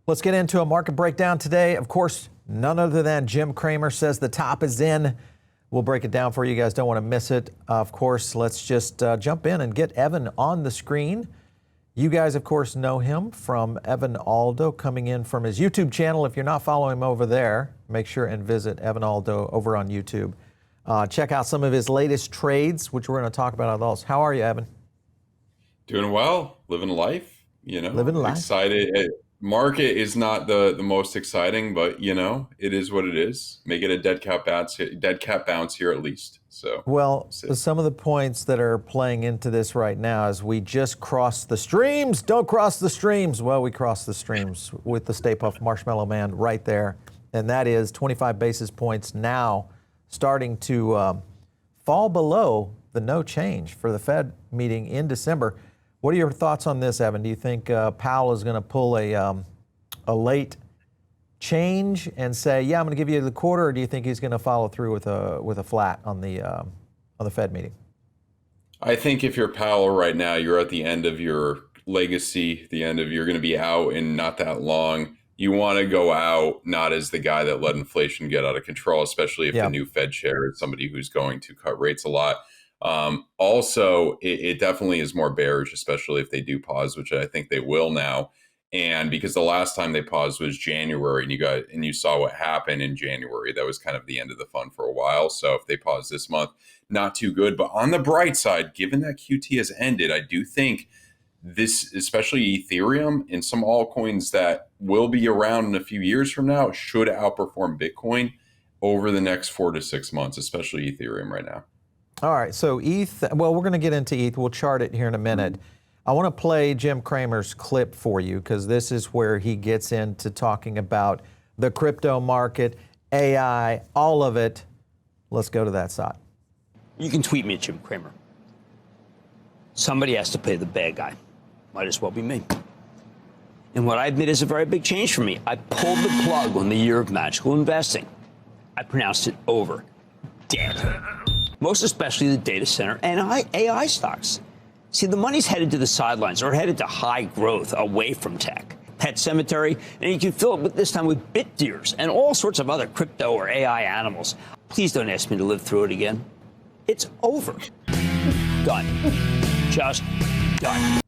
Let's get into a market breakdown today. Of course, none other than Jim Cramer says the top is in. We'll break it down for you guys. Don't want to miss it. Of course, let's just jump in and get Evan on the screen. You guys, of course, know him from Evan Aldo, coming in from his YouTube channel. If you're not following him over there, make sure and visit Evan Aldo over on YouTube. Check out some of his latest trades, which we're going to talk about on those. How are you, Evan? Doing well, living life, Living life. excited. Market is not the most exciting, but it is what it is. Make it a dead cat bounce here at least. So well, some of the points that are playing into this right now is we just crossed the streams. Don't cross the streams. Well, we crossed the streams with the Stay Puft Marshmallow Man right there, and that is 25 basis points now, starting to fall below the no change for the Fed meeting in December. What are your thoughts on this, Evan? Do you think Powell is going to pull a late change and say, "Yeah, I'm going to give you the quarter," or do you think he's going to follow through with a flat on the Fed meeting? I think if you're Powell right now, you're at the end of your legacy. You're going to be out in not that long. You want to go out not as the guy that let inflation get out of control, especially if the new Fed chair is somebody who's going to cut rates a lot. Also, it definitely is more bearish, especially if they do pause, which I think they will now. And because the last time they paused was January, and you saw what happened in January. That was kind of the end of the fun for a while. So if they pause this month, not too good. But on the bright side, given that QT has ended, I do think this, especially Ethereum and some altcoins that will be around in a few years from now, should outperform Bitcoin over the next 4 to 6 months, especially Ethereum right now. All right, so ETH, well, we're going to get into ETH. We'll chart it here in a minute. I want to play Jim Cramer's clip for you because this is where he gets into talking about the crypto market, AI, all of it. Let's go to that side. You can tweet me at Jim Cramer. Somebody has to play the bad guy. Might as well be me. And what I admit is a very big change for me. I pulled the plug on the year of magical investing. I pronounced it over. Dead. Most especially the data center and AI stocks. See, the money's headed to the sidelines or headed to high growth away from tech. Pet cemetery, and you can fill it this time with bit deers and all sorts of other crypto or AI animals. Please don't ask me to live through it again. It's over. Done. Just done.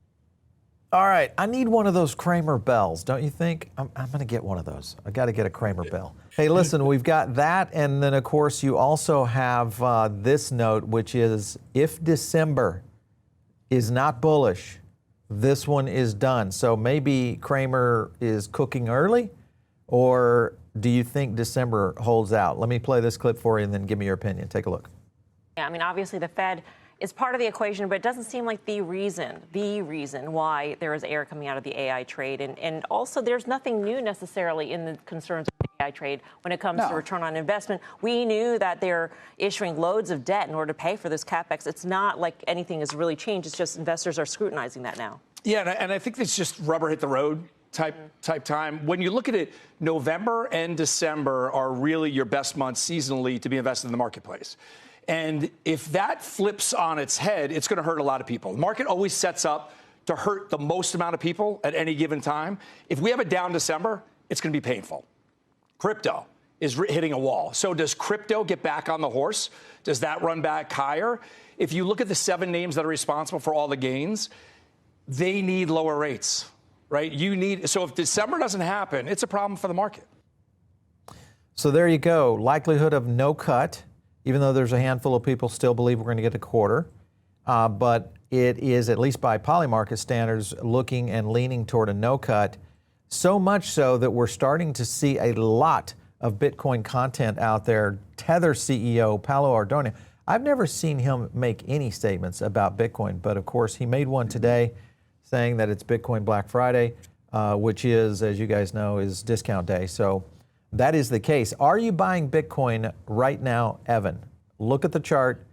All right, I need one of those Cramer bells, don't you think? I'm going to get one of those. I got to get a Cramer bell. Hey, listen, we've got that, and then, of course, you also have this note, which is if December is not bullish, this one is done. So maybe Cramer is cooking early, or do you think December holds out? Let me play this clip for you, and then give me your opinion. Take a look. Yeah, I mean, obviously, the Fed is part of the equation, but it doesn't seem like the reason why there is air coming out of the AI trade. And also, there's nothing new necessarily in the concerns of the AI trade when it comes to return on investment. We knew that they're issuing loads of debt in order to pay for this CapEx. It's not like anything has really changed. It's just investors are scrutinizing that now. Yeah, and I think it's just rubber hit the road type time. When you look at it, November and December are really your best months seasonally to be invested in the marketplace. And if that flips on its head, it's going to hurt a lot of people. The market always sets up to hurt the most amount of people at any given time. If we have a down December, it's going to be painful. Crypto is hitting a wall. So does crypto get back on the horse? Does that run back higher? If you look at the 7 names that are responsible for all the gains, they need lower rates, right? So if December doesn't happen, it's a problem for the market. So there you go. Likelihood of no cut, even though there's a handful of people still believe we're going to get a quarter. But it is, at least by Polymarket standards, looking and leaning toward a no cut. So much so that we're starting to see a lot of Bitcoin content out there. Tether CEO Paolo Ardone, I've never seen him make any statements about Bitcoin, but of course he made one today saying that it's Bitcoin Black Friday, which is, as you guys know, is discount day. So that is the case. Are you buying Bitcoin right now, Evan? Look at the chart.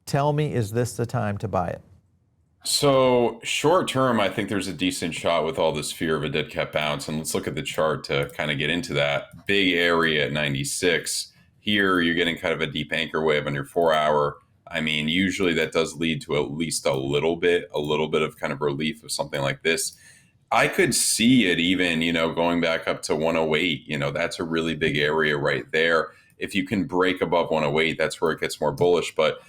Tell me, is this the time to buy it? So short term, I think there's a decent shot with all this fear of a dead cat bounce. And let's look at the chart to kind of get into that. Big area at 96. Here, you're getting kind of a deep anchor wave on your 4-hour. I mean, usually that does lead to at least a little bit of kind of relief of something like this. I could see it even, going back up to 108. That's a really big area right there. If you can break above 108, that's where it gets more bullish. But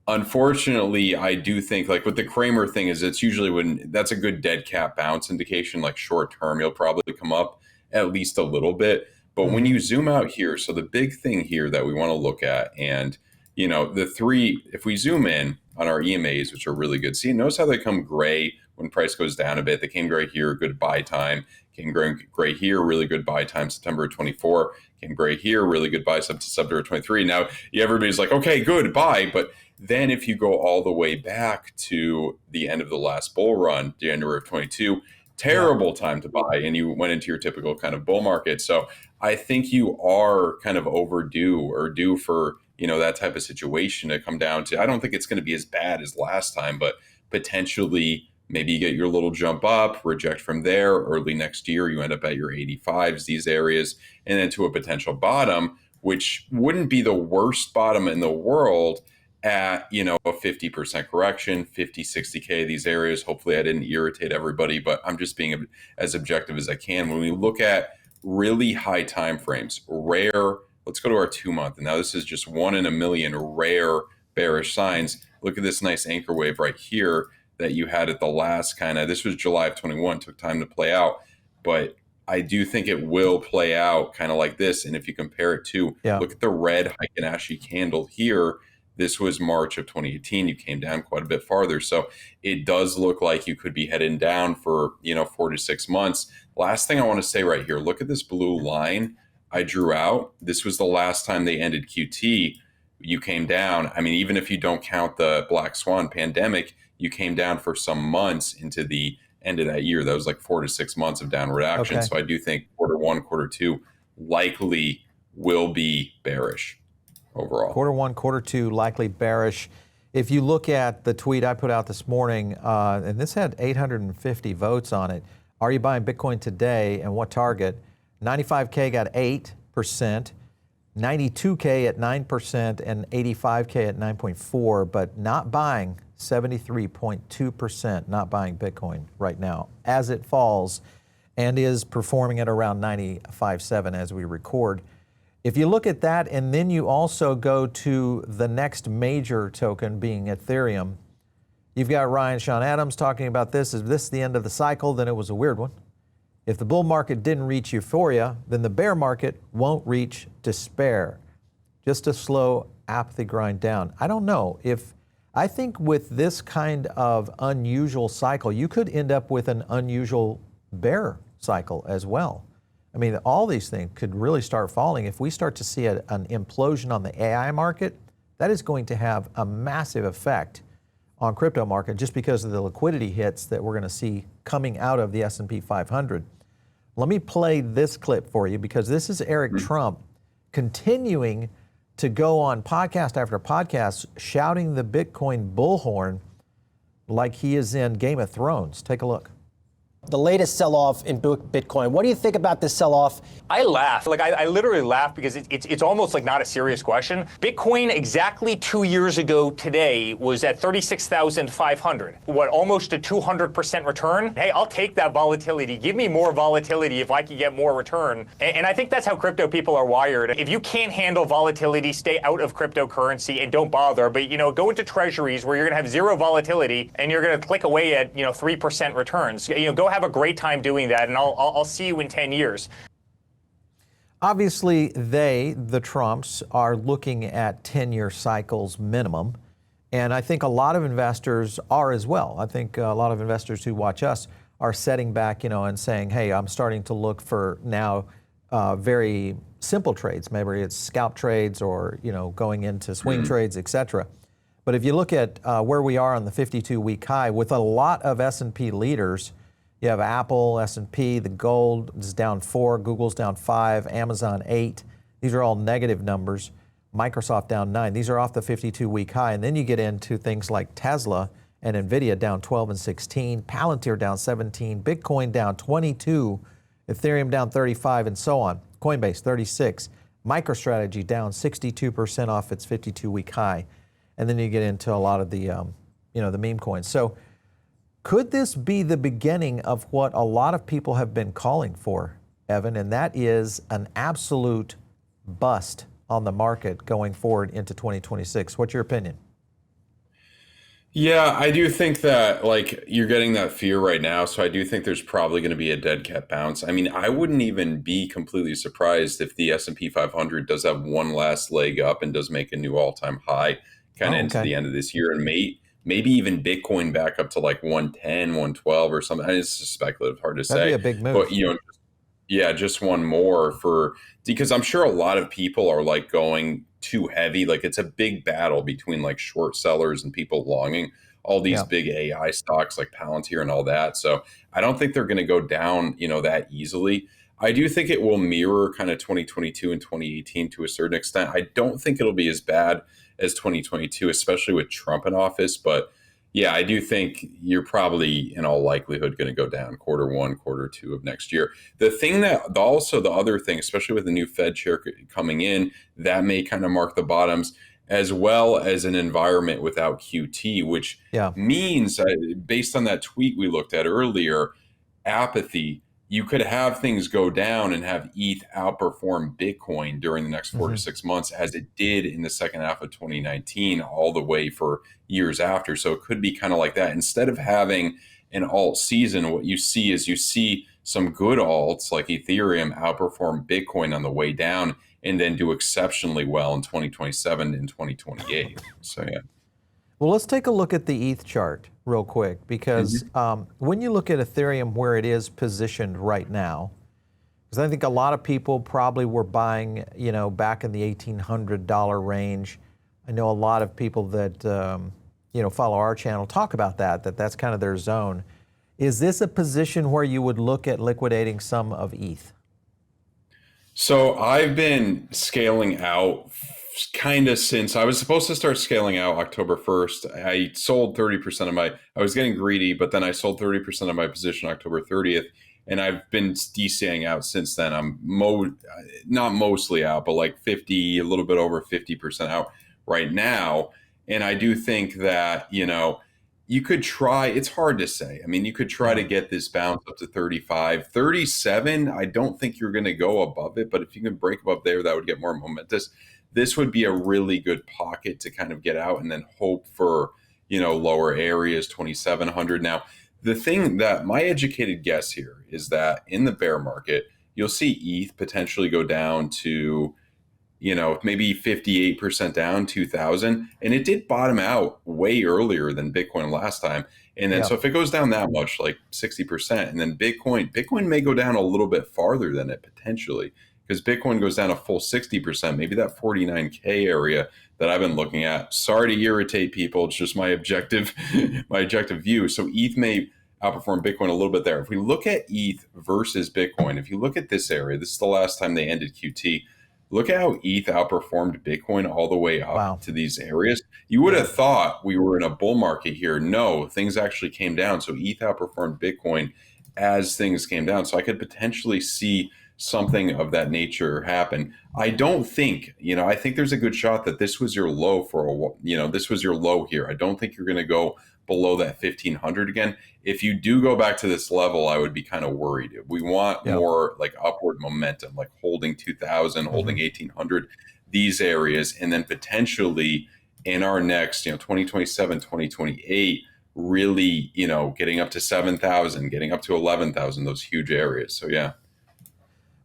unfortunately, I do think, like with the Cramer thing, is it's usually when that's a good dead cat bounce indication, like short term, you'll probably come up at least a little bit. But when you zoom out here, so the big thing here that we want to look at, and the three, if we zoom in on our EMAs, which are really good, see, notice how they come gray when price goes down a bit. They came gray here, good buy time. Came gray here, really good buy time, September 24. Came gray here, really good buy September 23. Now, everybody's like, okay, good, buy. But then if you go all the way back to the end of the last bull run, January of 22, terrible time to buy, and you went into your typical kind of bull market. So I think you are kind of overdue or due for, that type of situation to come down to. I don't think it's going to be as bad as last time, but potentially maybe you get your little jump up, reject from there. Early next year, you end up at your 85s, these areas, and then to a potential bottom, which wouldn't be the worst bottom in the world at, a 50% correction, 50, 60K, these areas. Hopefully I didn't irritate everybody, but I'm just being as objective as I can. When we look at really high time frames, rare, let's go to our 2-month. And now this is just 1 in a million rare bearish signs. Look at this nice anchor wave right here that you had at the last this was July of 21, took time to play out. But I do think it will play out kind of like this. And if you compare it to, look at the red Heiken Ashi candle here. This was March of 2018. You came down quite a bit farther. So it does look like you could be heading down for, 4 to 6 months. Last thing I want to say right here, look at this blue line I drew out. This was the last time they ended QT. You came down. I mean, even if you don't count the Black Swan pandemic, you came down for some months into the end of that year. That was like 4 to 6 months of downward action. Okay. So I do think Q1, Q2 likely will be bearish overall. Q1, Q2 likely bearish. If you look at the tweet I put out this morning, and this had 850 votes on it, are you buying Bitcoin today and what target? 95K got 8%, 92K at 9%, and 85K at 9.4%, but not buying 73.2%, not buying Bitcoin right now as it falls and is performing at around 95.7 as we record. If you look at that and then you also go to the next major token being Ethereum, you've got Ryan Sean Adams talking about this. Is this the end of the cycle? Then it was a weird one. If the bull market didn't reach euphoria, then the bear market won't reach despair. Just a slow apathy grind down. I don't know. I think with this kind of unusual cycle, you could end up with an unusual bear cycle as well. I mean, all these things could really start falling. If we start to see an implosion on the AI market, that is going to have a massive effect on crypto market just because of the liquidity hits that we're going to see coming out of the S&P 500. Let me play this clip for you because this is Erik Trump continuing to go on podcast after podcast shouting the Bitcoin bullhorn like he is in Game of Thrones. Take a look. The latest sell-off in Bitcoin. What do you think about this sell-off? I laugh. I literally laugh because it's almost like not a serious question. Bitcoin exactly 2 years ago today was at 36,500. What, almost a 200% return? Hey, I'll take that volatility. Give me more volatility if I can get more return. And I think that's how crypto people are wired. If you can't handle volatility, stay out of cryptocurrency and don't bother. But, go into treasuries where you're going to have zero volatility and you're going to click away at, 3% returns. Go have a great time doing that, and I'll see you in 10 years. Obviously, the Trumps, are looking at 10-year cycles minimum, and I think a lot of investors are as well. I think a lot of investors who watch us are setting back, and saying, hey, I'm starting to look for now very simple trades. Maybe it's scalp trades or, going into swing trades, etc. But if you look at where we are on the 52-week high, with a lot of S&P leaders, you have Apple, S&P, the gold is down 4, Google's down 5, Amazon 8. These are all negative numbers. Microsoft down 9. These are off the 52-week high. And then you get into things like Tesla and NVIDIA down 12 and 16, Palantir down 17, Bitcoin down 22, Ethereum down 35, and so on. Coinbase 36. MicroStrategy down 62% off its 52-week high. And then you get into a lot of the, the meme coins. So Could this be the beginning of what a lot of people have been calling for, Evan, and that is an absolute bust on the market going forward into 2026? What's your opinion? Yeah, I do think that like you're getting that fear right now, so I do think there's probably going to be a dead cat bounce. I mean, I wouldn't even be completely surprised if the S&P 500 does have one last leg up and does make a new all-time high kind of into the end of this year, and maybe even Bitcoin back up to like 110, 112 or something. I mean, it's just speculative, hard to say. That'd be a big move. But yeah, just one more because I'm sure a lot of people are like going too heavy. Like it's a big battle between like short sellers and people longing all these big AI stocks like Palantir and all that. So I don't think they're going to go down, that easily. I do think it will mirror kind of 2022 and 2018 to a certain extent. I don't think it'll be as bad as 2022, especially with Trump in office. But yeah, I do think you're probably in all likelihood going to go down Q1, Q2 of next year. The thing that also the other thing, especially with the new Fed chair coming in, that may kind of mark the bottoms, as well as an environment without QT, which means, based on that tweet we looked at earlier, apathy. You could have things go down and have ETH outperform Bitcoin during the next 4 to 6 months, as it did in the second half of 2019, all the way for years after. So it could be kind of like that. Instead of having an alt season, what you see is some good alts like Ethereum outperform Bitcoin on the way down and then do exceptionally well in 2027 and 2028. So, yeah. Well, let's take a look at the ETH chart real quick, because when you look at Ethereum where it is positioned right now, because I think a lot of people probably were buying, back in the $1,800 range. I know a lot of people that, follow our channel talk about that's kind of their zone. Is this a position where you would look at liquidating some of ETH? So I've been scaling out kind of since I was supposed to start scaling out October 1st. I sold 30% I was getting greedy, but then I sold 30% of my position October 30th. And I've been DCAing out since then. I'm not mostly out, but like 50, a little bit over 50% out right now. And I do think that, you could try, it's hard to say. I mean, you could try to get this bounce up to 35, 37. I don't think you're going to go above it, but if you can break above there, that would get more momentous. This would be a really good pocket to kind of get out and then hope for, lower areas, 2,700. Now, the thing that my educated guess here is that in the bear market, you'll see ETH potentially go down to, maybe 58% down, 2,000. And it did bottom out way earlier than Bitcoin last time. And then, so if it goes down that much, like 60%, and then Bitcoin may go down a little bit farther than it potentially, because Bitcoin goes down a full 60%, maybe that 49K area that I've been looking at. Sorry to irritate people. It's just my objective view. So ETH may outperform Bitcoin a little bit there. If we look at ETH versus Bitcoin, if you look at this area, this is the last time they ended QT. Look at how ETH outperformed Bitcoin all the way up to these areas. You would have thought we were in a bull market here. No, things actually came down. So ETH outperformed Bitcoin as things came down. So I could potentially see something of that nature happen. I don't think, I think there's a good shot that this was your low for a while. This was your low here. I don't think you're going to go below that 1,500 again. If you do go back to this level, I would be kind of worried. We want more like upward momentum, like holding 2,000, holding 1,800, these areas, and then potentially in our next, 2027, 2028, really, getting up to 7,000, getting up to 11,000, those huge areas. So yeah.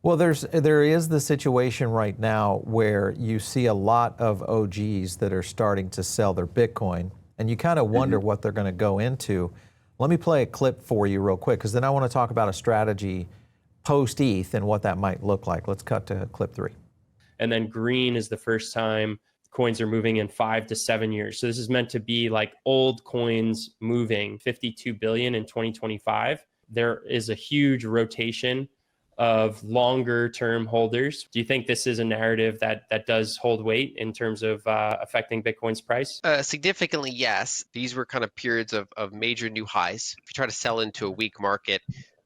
Well, there is the situation right now where you see a lot of OGs that are starting to sell their Bitcoin, and you kind of wonder what they're going to go into. Let me play a clip for you real quick, because then I want to talk about a strategy post-ETH and what that might look like. Let's cut to clip 3. And then green is the first time coins are moving in 5 to 7 years. So this is meant to be like old coins moving 52 billion in 2025. There is a huge rotation of longer term holders. Do you think this is a narrative that does hold weight in terms of affecting Bitcoin's price? Significantly, yes. These were kind of periods of major new highs. If you try to sell into a weak market,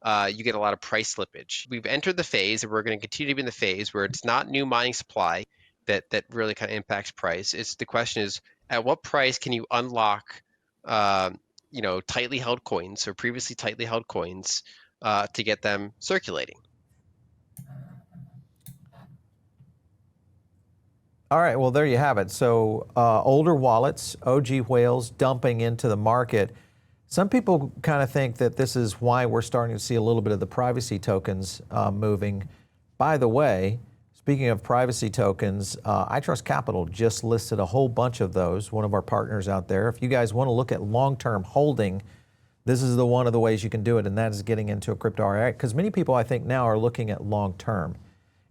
you get a lot of price slippage. We've entered the phase, and we're going to continue to be in the phase where it's not new mining supply that really kind of impacts price. The question is, at what price can you unlock tightly held coins or previously tightly held coins to get them circulating. All right, well, there you have it. So older wallets, OG whales dumping into the market. Some people kind of think that this is why we're starting to see a little bit of the privacy tokens moving. By the way, speaking of privacy tokens, iTrust Capital just listed a whole bunch of those, one of our partners out there. If you guys want to look at long-term holding, this is one of the ways you can do it, and that is getting into a crypto RIA, because many people I think now are looking at long-term.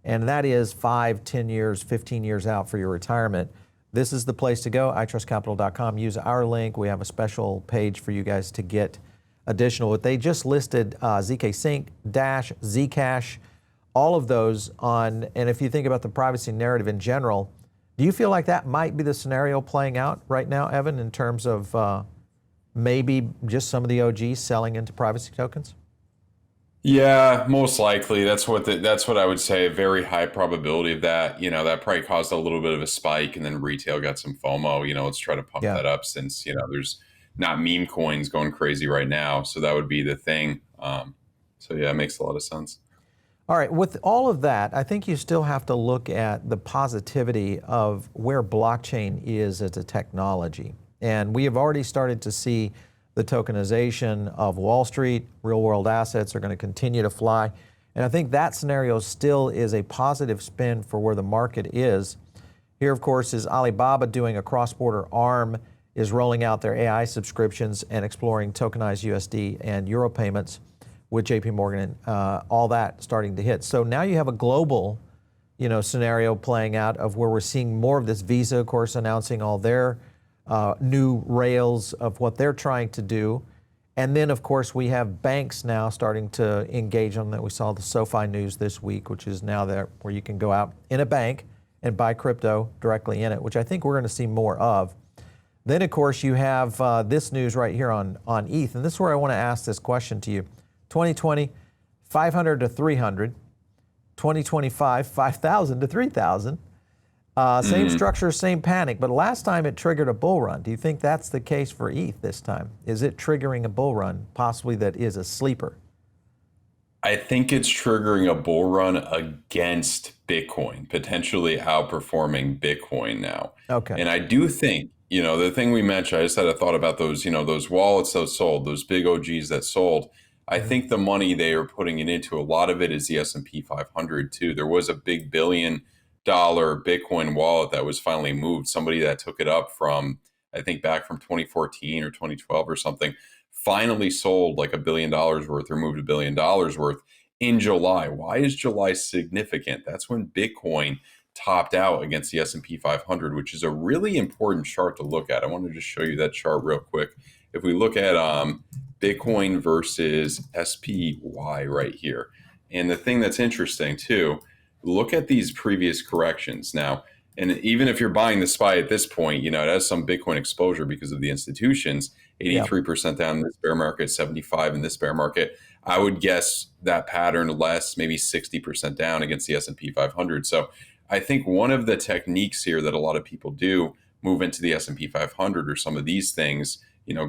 And that is 5, 10 years, 15 years out for your retirement. This is the place to go, itrustcapital.com. Use our link. We have a special page for you guys to get additional. But they just listed ZK Sync, Dash, Zcash, all of those on. And if you think about the privacy narrative in general, do you feel like that might be the scenario playing out right now, Evan, in terms of maybe just some of the OGs selling into privacy tokens? Yeah, most likely. That's what I would say. A very high probability of that. That probably caused a little bit of a spike, and then retail got some FOMO. Let's try to pump that up since there's not meme coins going crazy right now. So that would be the thing. So yeah, it makes a lot of sense. All right, with all of that, I think you still have to look at the positivity of where blockchain is as a technology. And we have already started to see the tokenization of Wall Street, real world assets are going to continue to fly. And I think that scenario still is a positive spin for where the market is. Here, of course, is Alibaba doing a cross-border arm, is rolling out their AI subscriptions and exploring tokenized USD and Euro payments with JP Morgan, and all that starting to hit. So now you have a global, scenario playing out of where we're seeing more of this. Visa, of course, announcing all their new rails of what they're trying to do. And then, of course, we have banks now starting to engage on that. We saw the SoFi news this week, which is now there where you can go out in a bank and buy crypto directly in it, which I think we're going to see more of. Then, of course, you have this news right here on ETH. And this is where I want to ask this question to you. 2020, 500 to 300. 2025, 5,000 to 3,000. Same structure, same panic, but last time it triggered a bull run. Do you think that's the case for ETH this time? Is it triggering a bull run, possibly that is a sleeper? I think it's triggering a bull run against Bitcoin, potentially outperforming Bitcoin now. Okay. And I do think, the thing we mentioned, I just had a thought about those, those wallets that sold, those big OGs that sold. I think the money they are putting it into, a lot of it is the S&P 500 too. There was a big $1 billion Bitcoin wallet that was finally moved. Somebody that took it up from, I think back from 2014 or 2012 or something, finally sold like $1 billion worth or moved $1 billion worth in July. Why is July significant? That's when Bitcoin topped out against the S&P 500, which is a really important chart to look at. I want to just show you that chart real quick. If we look at Bitcoin versus SPY right here, and the thing that's interesting too, look at these previous corrections now. And even if you're buying the SPY at this point, it has some Bitcoin exposure because of the institutions, 83% down in this bear market, 75 in this bear market. I would guess that pattern less, maybe 60% down against the S&P 500. So I think one of the techniques here that a lot of people do move into the S&P 500 or some of these things,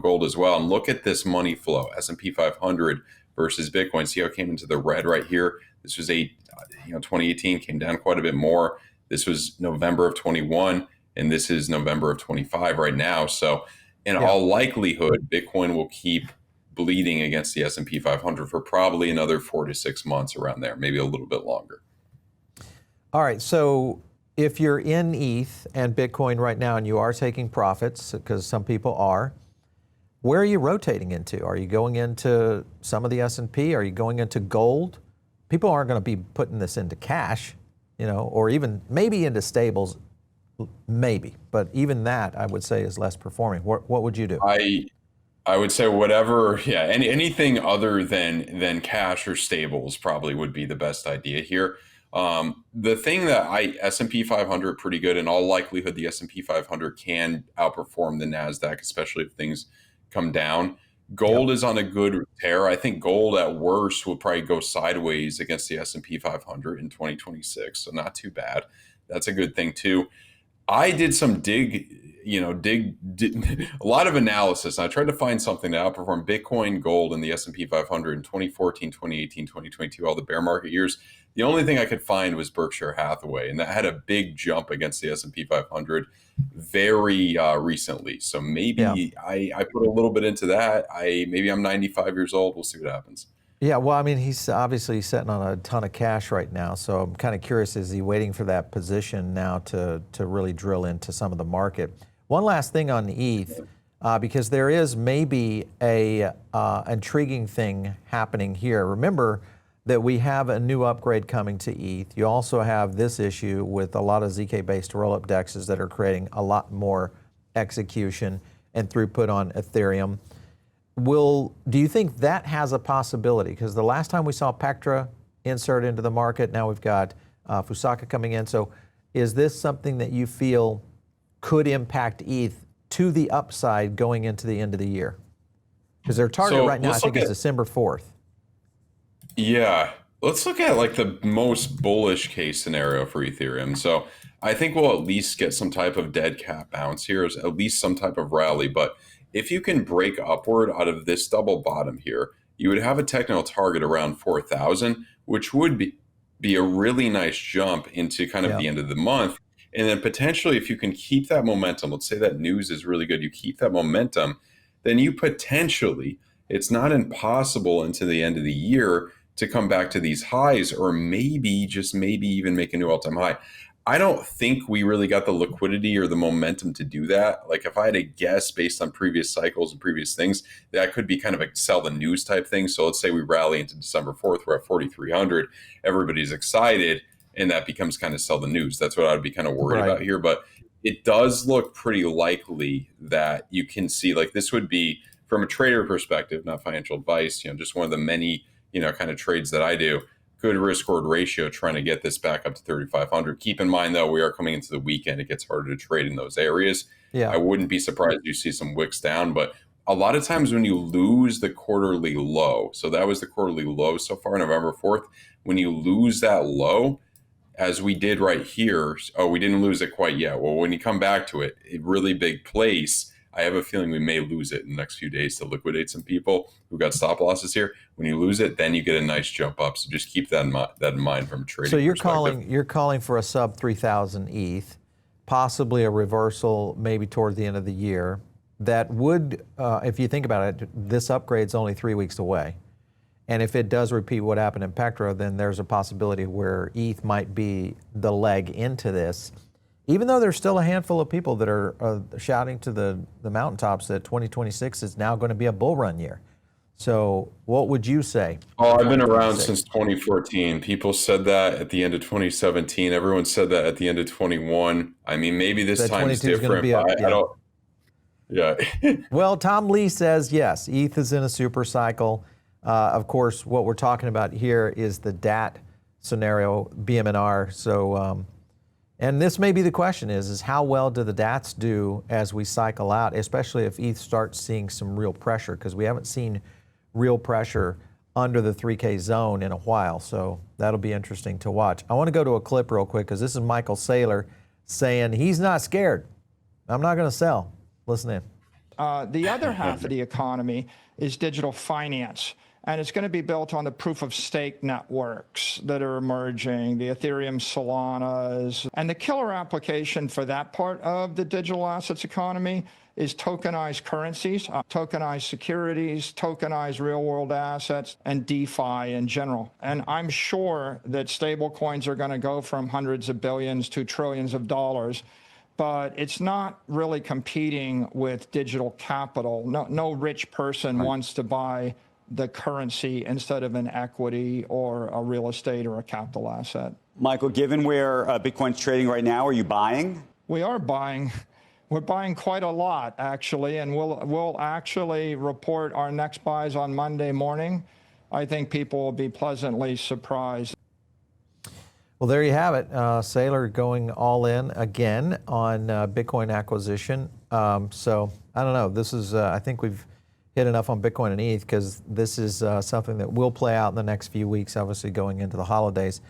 gold as well, and look at this money flow, S&P 500 versus Bitcoin. See how it came into the red right here? This was 2018, came down quite a bit more. This was November of 21, and this is November of 25 right now. So in all likelihood, Bitcoin will keep bleeding against the S&P 500 for probably another 4 to 6 months around there, maybe a little bit longer. All right, so if you're in ETH and Bitcoin right now and you are taking profits, because some people are, where are you rotating into? Are you going into some of the S&P? Are you going into gold? People aren't going to be putting this into cash, or even maybe into stables, maybe. But even that, I would say, is less performing. What would you do? I would say whatever, anything other than cash or stables probably would be the best idea here. The thing that S&P 500 pretty good. In all likelihood, the S&P 500 can outperform the NASDAQ, especially if things come down. Gold is on a good tear. I think gold at worst will probably go sideways against the S&P 500 in 2026. So not too bad. That's a good thing too. I did some dig a lot of analysis. I tried to find something to outperform Bitcoin, gold, and the S&P 500 in 2014, 2018, 2022, all the bear market years. The only thing I could find was Berkshire Hathaway, and that had a big jump against the S&P 500 very recently. So maybe I put a little bit into that. Maybe I'm 95 years old. We'll see what happens. Yeah, well, I mean, he's obviously sitting on a ton of cash right now, so I'm kind of curious, is he waiting for that position now to really drill into some of the market? One last thing on ETH, because there is maybe a intriguing thing happening here. Remember that we have a new upgrade coming to ETH. You also have this issue with a lot of ZK-based rollup dexes that are creating a lot more execution and throughput on Ethereum. Do you think that has a possibility? Because the last time we saw Pectra insert into the market, now we've got Fusaka coming in. So is this something that you feel could impact ETH to the upside going into the end of the year? Because their target right now, I think, is December 4th. Yeah. Let's look at like the most bullish case scenario for Ethereum. So I think we'll at least get some type of dead cat bounce here, at least some type of rally. But if you can break upward out of this double bottom here, you would have a technical target around 4,000, which would be a really nice jump into kind of the end of the month. And then potentially, if you can keep that momentum, let's say that news is really good, you keep that momentum, then you potentially, it's not impossible into the end of the year to come back to these highs, or maybe, just maybe even make a new all-time high. I don't think we really got the liquidity or the momentum to do that. Like if I had to guess based on previous cycles and previous things, that could be kind of a sell the news type thing. So let's say we rally into December 4th, we're at 4,300, everybody's excited, and that becomes kind of sell the news. That's what I would be kind of worried about here. But it does look pretty likely that you can see, like this would be, from a trader perspective, not financial advice, just one of the many, kind of trades that I do, good risk reward ratio, trying to get this back up to 3,500. Keep in mind, though, we are coming into the weekend. It gets harder to trade in those areas. Yeah. I wouldn't be surprised if you see some wicks down, but a lot of times when you lose the quarterly low, so that was the quarterly low so far, November 4th, when you lose that low, as we did right here, we didn't lose it quite yet. Well, when you come back to it, a really big place, I have a feeling we may lose it in the next few days to liquidate some people who got stop losses here. When you lose it, then you get a nice jump up. So just keep that in mind from a trading So you're perspective. calling for a sub 3,000 ETH, possibly a reversal maybe toward the end of the year. That would, if you think about it, this upgrade's only 3 weeks away. And if it does repeat what happened in Pectra, then there's a possibility where ETH might be the leg into this. Even though there's still a handful of people that are shouting to the mountaintops that 2026 is now going to be a bull run year. So what would you say? Oh, I've been around since 2014. People said that at the end of 2017. Everyone said that at the end of 21. I mean, maybe this time is different. But I don't. Yeah. Well, Tom Lee says yes. ETH is in a super cycle. Of course, what we're talking about here is the DAT scenario, BMNR. So, and this may be the question: is how well do the DATs do as we cycle out, especially if ETH starts seeing some real pressure? Because we haven't seen real pressure under the 3K zone in a while. So that'll be interesting to watch. I want to go to a clip real quick because this is Michael Saylor saying he's not scared. I'm not going to sell. Listen in. The other half of the economy is digital finance. And it's going to be built on the proof of stake networks that are emerging, the Ethereum, Solanas. And the killer application for that part of the digital assets economy is tokenized currencies, tokenized securities, tokenized real world assets, and DeFi in general. And I'm sure that stable coins are going to go from hundreds of billions to trillions of dollars. But it's not really competing with digital capital. No rich person wants to buy the currency instead of an equity or a real estate or a capital asset. Michael, given where Bitcoin's trading right now, are you buying? We are buying. We're buying quite a lot, actually, and we'll actually report our next buys on Monday morning. I think people will be pleasantly surprised. Well, there you have it. Saylor going all in again on Bitcoin acquisition. So I don't know. This is, I think we've hit enough on Bitcoin and ETH because this is something that will play out in the next few weeks, obviously going into the holidays.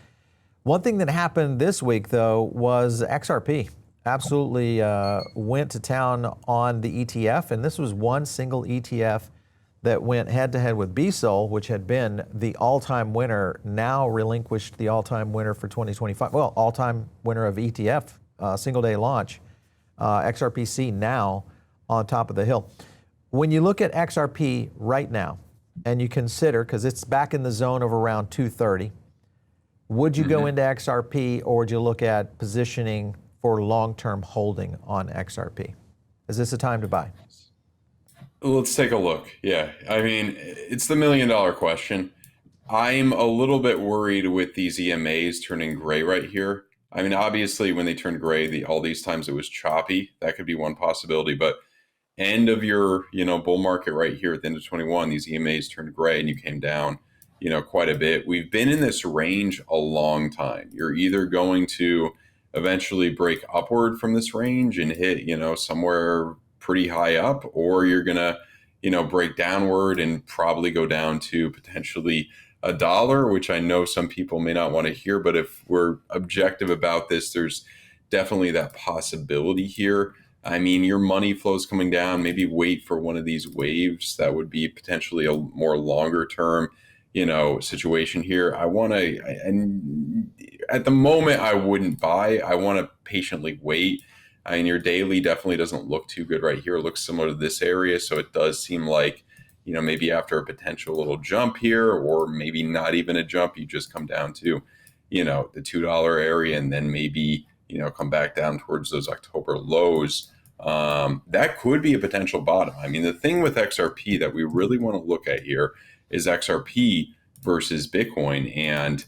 One thing that happened this week, though, was XRP. absolutely went to town on the ETF, and this was one single ETF that went head-to-head with BSOL, which had been the all-time winner, now relinquished the all-time winner for 2025. Well, all-time winner of ETF, single-day launch. XRPC now on top of the hill. When you look at XRP right now, and you consider, because it's back in the zone of around 230, would you go into XRP, or would you look at positioning for long-term holding on XRP? Is this a time to buy? Let's take a look. Yeah, I mean, it's the $1 million question. I'm a little bit worried with these EMAs turning gray right here. I mean, obviously, when they turned gray, all these times it was choppy. That could be one possibility. But end of your, bull market right here at the end of 21, these EMAs turned gray and you came down, quite a bit. We've been in this range a long time. You're either going to eventually break upward from this range and hit, somewhere pretty high up, or you're gonna, break downward and probably go down to potentially $1, which I know some people may not want to hear, but if we're objective about this, there's definitely that possibility here. I mean, your money flow's coming down, maybe wait for one of these waves. That would be potentially a more longer term, situation here. And at the moment I wouldn't buy. I want to patiently wait. I mean, your daily definitely doesn't look too good right here. It looks similar to this area. So it does seem like, maybe after a potential little jump here, or maybe not even a jump, you just come down to, the $2 area and then maybe, come back down towards those October lows. That could be a potential bottom. I mean, the thing with XRP that we really want to look at here is XRP versus Bitcoin. And,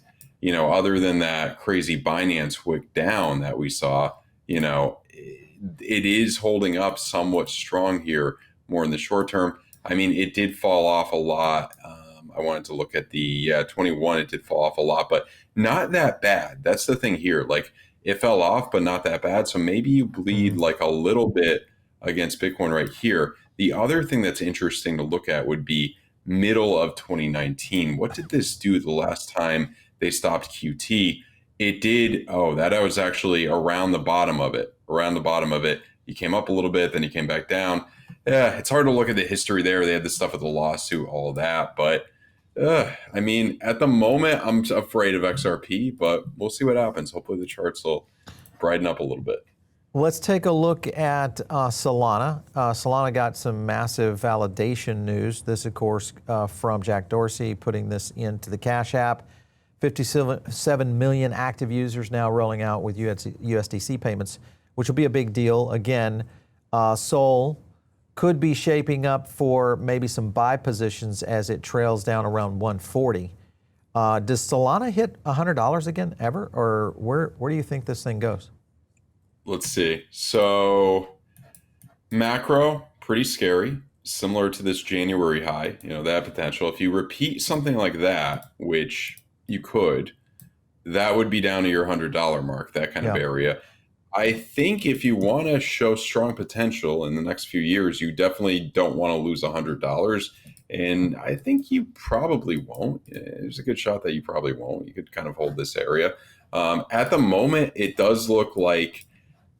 other than that crazy Binance wick down that we saw, it is holding up somewhat strong here, more in the short term. I mean, it did fall off a lot. I wanted to look at the 21. It did fall off a lot, but not that bad. That's the thing here. Like, it fell off, but not that bad. So maybe you bleed like a little bit against Bitcoin right here. The other thing that's interesting to look at would be middle of 2019. What did this do the last time they stopped QT? It did. Oh, that was actually around the bottom of it. You came up a little bit, then you came back down. Yeah, it's hard to look at the history there. They had the stuff with the lawsuit, all of that. But I mean, at the moment, I'm afraid of XRP, but we'll see what happens. Hopefully the charts will brighten up a little bit. Let's take a look at Solana. Solana got some massive validation news. This, of course, from Jack Dorsey, putting this into the Cash App. 57 million active users now rolling out with USDC payments, which will be a big deal. Again, Sol could be shaping up for maybe some buy positions as it trails down around 140. Does Solana hit $100 again ever, or where do you think this thing goes? Let's see. So macro, pretty scary, similar to this January high, that potential. If you repeat something like that, which you could, that would be down to your $100 mark, that kind of area. I think if you want to show strong potential in the next few years, you definitely don't want to lose $100. And I think you probably won't. There's a good shot that you probably won't. You could kind of hold this area. At the moment, it does look like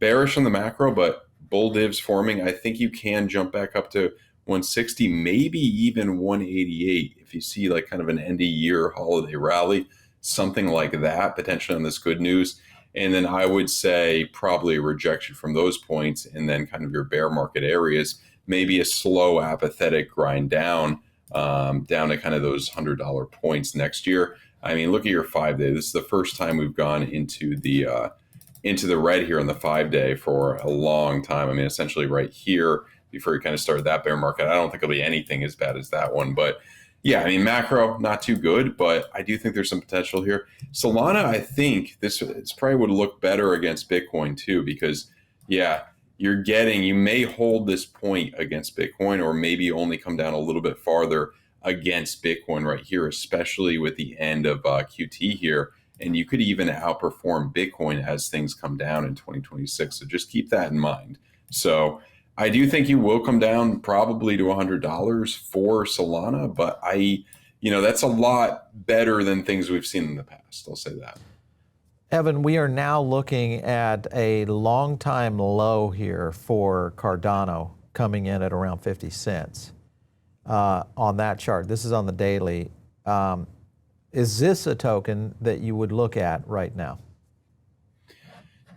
bearish on the macro, but bull divs forming. I think you can jump back up to 160, maybe even 188 if you see like kind of an end of year holiday rally, something like that, potentially on this good news. And then I would say probably a rejection from those points, and then kind of your bear market areas, maybe a slow apathetic grind down, down to kind of those $100 points next year. I mean, look at your 5-day. This is the first time we've gone into the red here on the 5-day for a long time. I mean, essentially right here before you kind of started that bear market. I don't think it'll be anything as bad as that one, but yeah, I mean, macro, not too good, but I do think there's some potential here. Solana, I think it's probably would look better against Bitcoin too, because yeah, you may hold this point against Bitcoin, or maybe only come down a little bit farther against Bitcoin right here, especially with the end of QT here. And you could even outperform Bitcoin as things come down in 2026. So just keep that in mind. So I do think you will come down probably to $100 for Solana, but that's a lot better than things we've seen in the past. I'll say that. Evan, we are now looking at a long-time low here for Cardano coming in at around 50 cents on that chart. This is on the daily. Is this a token that you would look at right now?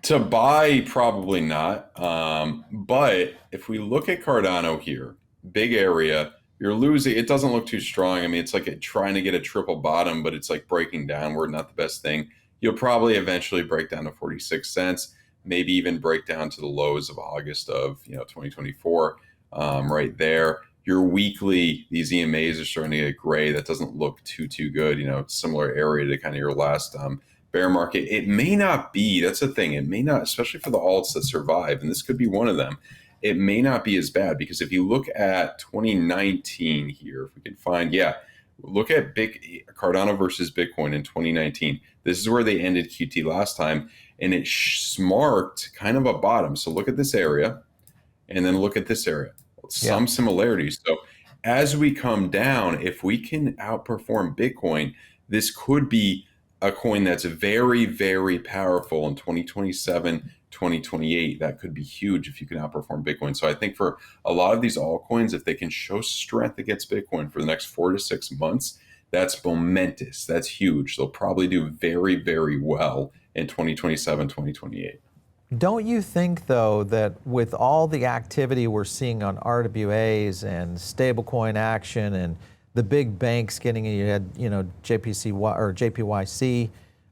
To buy, probably not. But if we look at Cardano here, big area, you're losing. It doesn't look too strong. I mean, it's like trying to get a triple bottom, but it's like breaking downward, not the best thing. You'll probably eventually break down to 46 cents, maybe even break down to the lows of August of 2024, right there. Your weekly, these EMAs are starting to get gray. That doesn't look too good. Similar area to kind of your last bear market. It may not be. That's the thing. It may not, especially for the alts that survive, and this could be one of them. It may not be as bad because if you look at 2019 here, if we can find, look at Cardano versus Bitcoin in 2019. This is where they ended QT last time, and it marked kind of a bottom. So look at this area, and then look at this area. Some similarities. So as we come down, if we can outperform Bitcoin, this could be a coin that's very, very powerful in 2027, 2028. That could be huge if you can outperform Bitcoin. So I think for a lot of these altcoins, if they can show strength against Bitcoin for the next 4 to 6 months, that's momentous. That's huge. They'll probably do very, very well in 2027, 2028. Don't you think, though, that with all the activity we're seeing on RWAs and stablecoin action and the big banks getting, you had, JPYC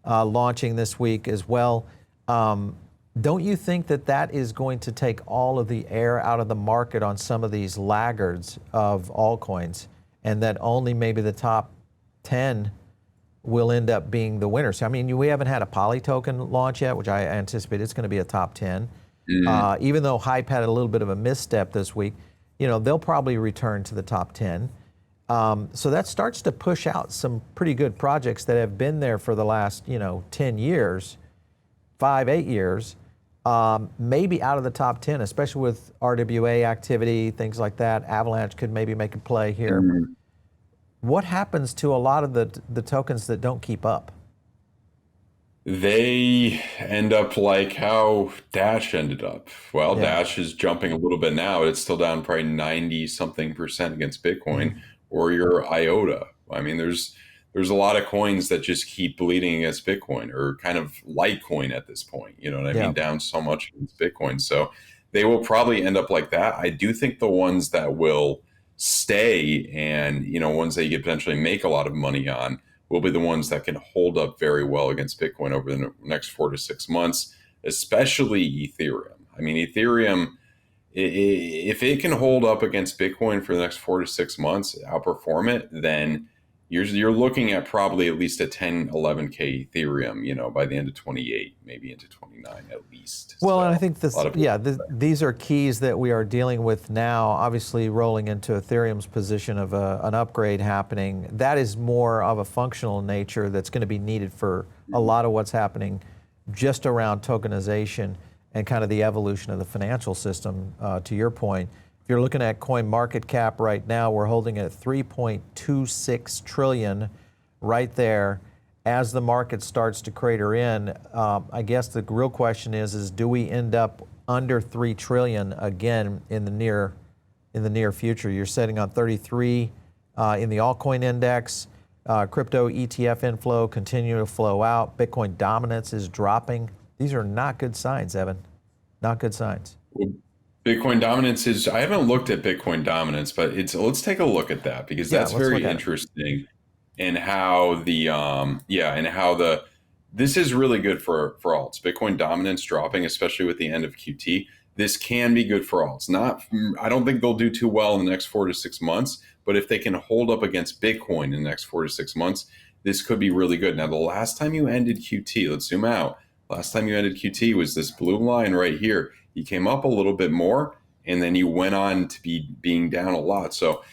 launching this week as well, don't you think that is going to take all of the air out of the market on some of these laggards of altcoins, and that only maybe the top 10 will end up being the winners? So, I mean, we haven't had a Poly token launch yet, which I anticipate it's going to be a top 10. Even though Hype had a little bit of a misstep this week, they'll probably return to the top 10. So that starts to push out some pretty good projects that have been there for the last, 10 years, 5-8 years, maybe out of the top 10, especially with RWA activity, things like that. Avalanche could maybe make a play here. What happens to a lot of the tokens that don't keep up? They end up like how Dash ended up. Well, Dash is jumping a little bit now. It's still down probably 90-something% against Bitcoin, or your IOTA. I mean, there's a lot of coins that just keep bleeding against Bitcoin, or kind of Litecoin at this point. You know what I mean? Down so much against Bitcoin. So they will probably end up like that. I do think the ones that will stay and, ones that you could potentially make a lot of money on will be the ones that can hold up very well against Bitcoin over the next 4 to 6 months, especially Ethereum. I mean, Ethereum, if it can hold up against Bitcoin for the next 4 to 6 months, outperform it, then you're looking at probably at least a 10, 11K Ethereum, by the end of 28, maybe into 29 at least. Well, so, and I think these are keys that we are dealing with now, obviously rolling into Ethereum's position of an upgrade happening. That is more of a functional nature that's going to be needed for a lot of what's happening just around tokenization and kind of the evolution of the financial system, to your point. If you're looking at coin market cap right now, we're holding it at 3.26 trillion right there. As the market starts to crater in, I guess the real question is do we end up under 3 trillion again in the near future? You're sitting on 33 in the altcoin index. Crypto ETF inflow continue to flow out. Bitcoin dominance is dropping. These are not good signs, Evan. Not good signs. Bitcoin dominance is, I haven't looked at Bitcoin dominance, but let's take a look at that, because that's very interesting. And how this is really good for alts. Bitcoin dominance dropping, especially with the end of QT. This can be good for alts. I don't think they'll do too well in the next 4 to 6 months, but if they can hold up against Bitcoin in the next 4 to 6 months, this could be really good. Now, the last time you ended QT, let's zoom out. Last time you ended QT was this blue line right here. You came up a little bit more, and then you went on to being down a lot. So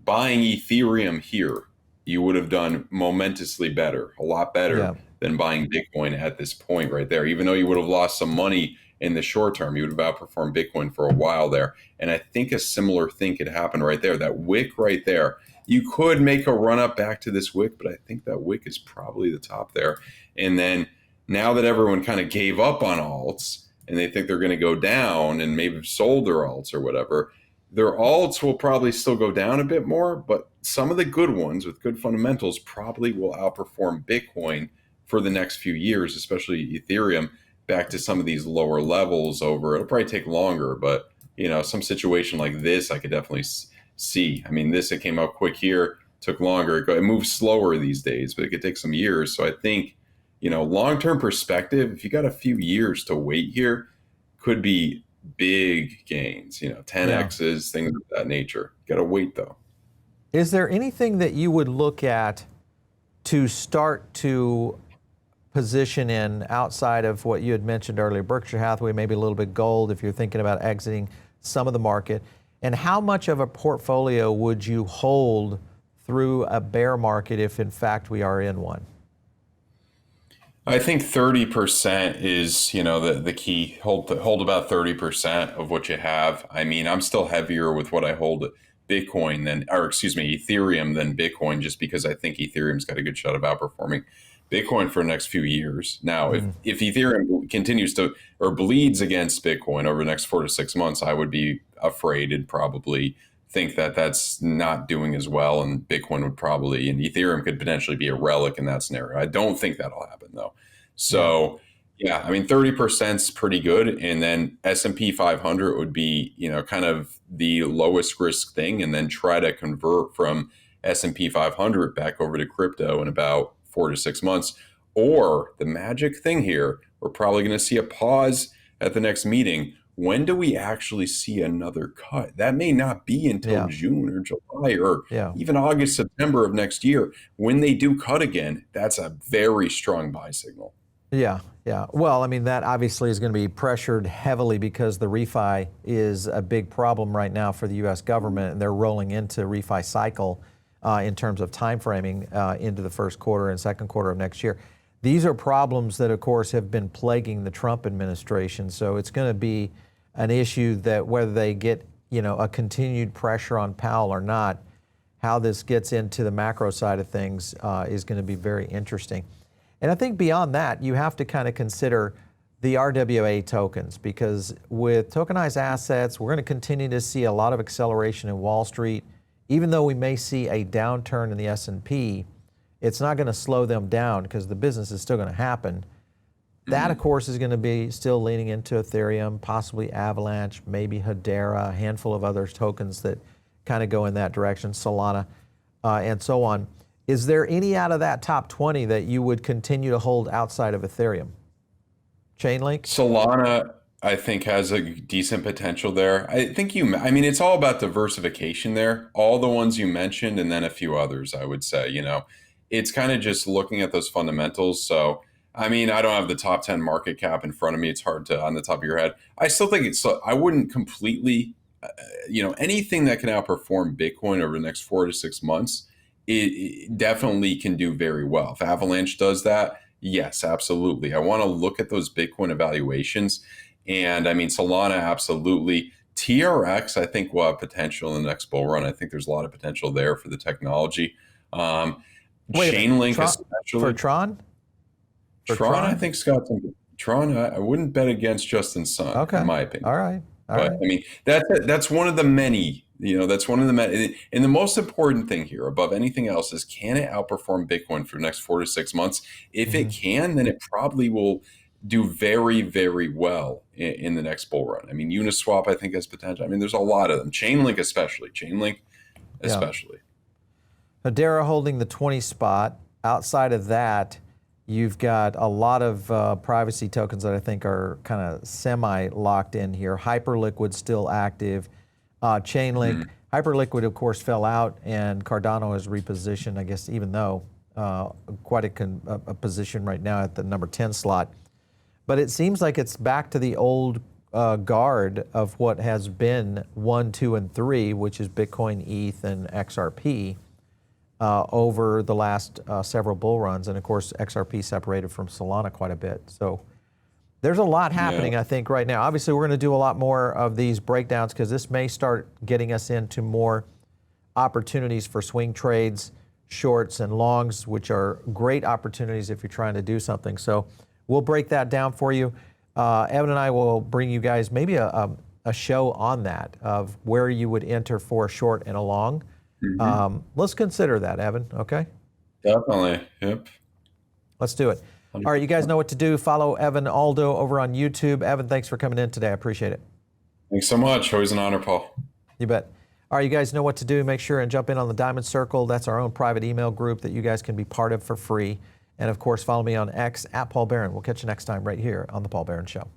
buying Ethereum here, you would have done momentously better, a lot better than buying Bitcoin at this point right there. Even though you would have lost some money in the short term, you would have outperformed Bitcoin for a while there. And I think a similar thing could happen right there. That wick right there, you could make a run up back to this wick, but I think that wick is probably the top there. And then Now that everyone kind of gave up on alts and they think they're going to go down and maybe sold their alts or whatever, their alts will probably still go down a bit more, but some of the good ones with good fundamentals probably will outperform Bitcoin for the next few years, especially Ethereum, back to some of these lower levels over. It'll probably take longer, but some situation like this, I could definitely see. I mean, it came out quick here, took longer. It moves slower these days, but it could take some years. So I think, long-term perspective, if you got a few years to wait here, could be big gains, 10Xs, things of that nature. Got to wait though. Is there anything that you would look at to start to position in outside of what you had mentioned earlier, Berkshire Hathaway, maybe a little bit gold if you're thinking about exiting some of the market? And how much of a portfolio would you hold through a bear market if in fact we are in one? I think 30% is, the key. Hold about 30% of what you have. I mean, I'm still heavier with what I hold Ethereum than Bitcoin, just because I think Ethereum's got a good shot of outperforming Bitcoin for the next few years. Now, if Ethereum continues to or bleeds against Bitcoin over the next 4 to 6 months, I would be afraid and probably think that that's not doing as well, and Bitcoin would probably, and Ethereum could potentially be a relic in that scenario. I don't think that'll happen though. So yeah, I mean, 30% is pretty good. And then S&P 500 would be, kind of the lowest risk thing, and then try to convert from S&P 500 back over to crypto in about 4 to 6 months. Or the magic thing here, we're probably going to see a pause at the next meeting. When do we actually see another cut? That may not be until June or July or even August, September of next year. When they do cut again, that's a very strong buy signal. Yeah. Well, I mean, that obviously is going to be pressured heavily because the refi is a big problem right now for the U.S. government, and they're rolling into refi cycle in terms of time framing into the first quarter and second quarter of next year. These are problems that, of course, have been plaguing the Trump administration. So it's going to be an issue that whether they get, a continued pressure on Powell or not, how this gets into the macro side of things is going to be very interesting. And I think beyond that, you have to kind of consider the RWA tokens, because with tokenized assets, we're going to continue to see a lot of acceleration in Wall Street. Even though we may see a downturn in the S&P, it's not going to slow them down because the business is still going to happen. That, of course, is going to be still leaning into Ethereum, possibly Avalanche, maybe Hedera, a handful of other tokens that kind of go in that direction, Solana, and so on. Is there any out of that top 20 that you would continue to hold outside of Ethereum? Chainlink? Solana, I think, has a decent potential there. I mean, it's all about diversification there. All the ones you mentioned, and then a few others, I would say, it's kind of just looking at those fundamentals. So, I mean, I don't have the top 10 market cap in front of me. It's hard to, on the top of your head. I still think I wouldn't completely, anything that can outperform Bitcoin over the next 4 to 6 months, it definitely can do very well. If Avalanche does that, yes, absolutely. I want to look at those Bitcoin evaluations. And I mean, Solana, absolutely. TRX, I think, will have potential in the next bull run. I think there's a lot of potential there for the technology. Chainlink, especially. For Tron? Tron, I think, Scott. Tron, I wouldn't bet against Justin Sun, in my opinion. All right. I mean, that's one of the many. That's one of the many. And the most important thing here, above anything else, is can it outperform Bitcoin for the next 4 to 6 months? If it can, then it probably will do very, very well in the next bull run. I mean, Uniswap, I think, has potential. I mean, there's a lot of them. Chainlink especially. Hedera holding the 20 spot. Outside of that, you've got a lot of privacy tokens that I think are kind of semi-locked in here. Hyperliquid still active. Chainlink. Hyperliquid, of course, fell out, and Cardano has repositioned, I guess, even though quite a position right now at the number 10 slot. But it seems like it's back to the old guard of what has been 1, 2, and 3, which is Bitcoin, ETH, and XRP over the last several bull runs. And of course, XRP separated from Solana quite a bit. So there's a lot happening, I think, right now. Obviously, we're going to do a lot more of these breakdowns because this may start getting us into more opportunities for swing trades, shorts, and longs, which are great opportunities if you're trying to do something. So We'll break that down for you. Evan and I will bring you guys maybe a show on that of where you would enter for a short and a long. Let's consider that, Evan, okay? Definitely, yep. Let's do it. 100%. All right, you guys know what to do. Follow Evan Aldo over on YouTube. Evan, thanks for coming in today. I appreciate it. Thanks so much. Always an honor, Paul. You bet. All right, you guys know what to do. Make sure and jump in on the Diamond Circle. That's our own private email group that you guys can be part of for free. And of course, follow me on X @Paul Barron. We'll catch you next time right here on The Paul Barron Show.